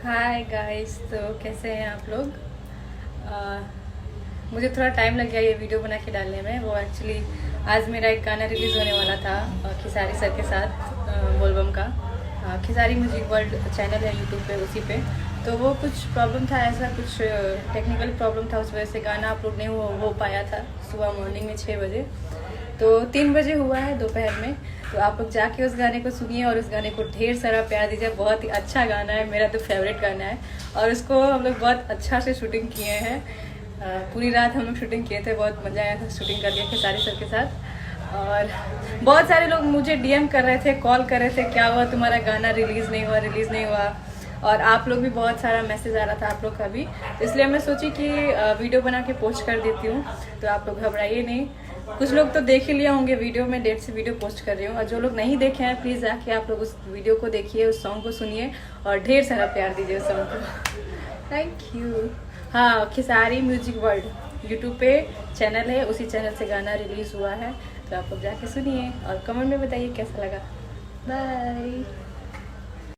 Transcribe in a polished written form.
Hi guys, तो कैसे हैं आप लोग। आ, मुझे थोड़ा टाइम लग गया ये वीडियो बना के डालने में। वो एक्चुअली आज मेरा एक गाना रिलीज़ होने वाला था खिसारी सर के साथ, बोलबम का। खिसारी म्यूजिक वर्ल्ड चैनल है यूट्यूब पे, उसी पे। तो वो कुछ प्रॉब्लम था, ऐसा कुछ टेक्निकल प्रॉब्लम था, उस वजह से गाना अपलोड नहीं हो पाया था सुबह मॉर्निंग में 6 बजे। तो 3 बजे हुआ है दोपहर में। तो आप लोग जाके उस गाने को सुनिए और उस गाने को ढेर सारा प्यार दीजिए। बहुत ही अच्छा गाना है, मेरा तो फेवरेट गाना है। और उसको हम लोग बहुत अच्छा से शूटिंग किए हैं। पूरी रात हम लोग शूटिंग किए थे, बहुत मज़ा आया था शूटिंग करके खेसारी सर के साथ। और बहुत सारे लोग मुझे डीएम कर रहे थे, कॉल कर रहे थे, क्या हुआ तुम्हारा गाना रिलीज़ नहीं हुआ, रिलीज़ नहीं हुआ। और आप लोग भी बहुत सारा मैसेज आ रहा था आप लोग का भी, तो इसलिए मैं सोची कि वीडियो बना के पोस्ट कर देती हूँ। तो आप लोग घबराइए नहीं। कुछ लोग तो देख ही लिया होंगे वीडियो में, डेट से वीडियो पोस्ट कर रही हूँ। और जो लोग नहीं देखे हैं प्लीज़ जाके आप लोग उस वीडियो को देखिए, उस सॉन्ग को सुनिए और ढेर सारा प्यार दीजिए उस सॉन्ग को। Thank you. हाँ, खिसारी म्यूजिक वर्ल्ड यूट्यूब पे चैनल है, उसी चैनल से गाना रिलीज़ हुआ है। तो आप लोग जाके सुनिए और कमेंट में बताइए कैसा लगा। बाय।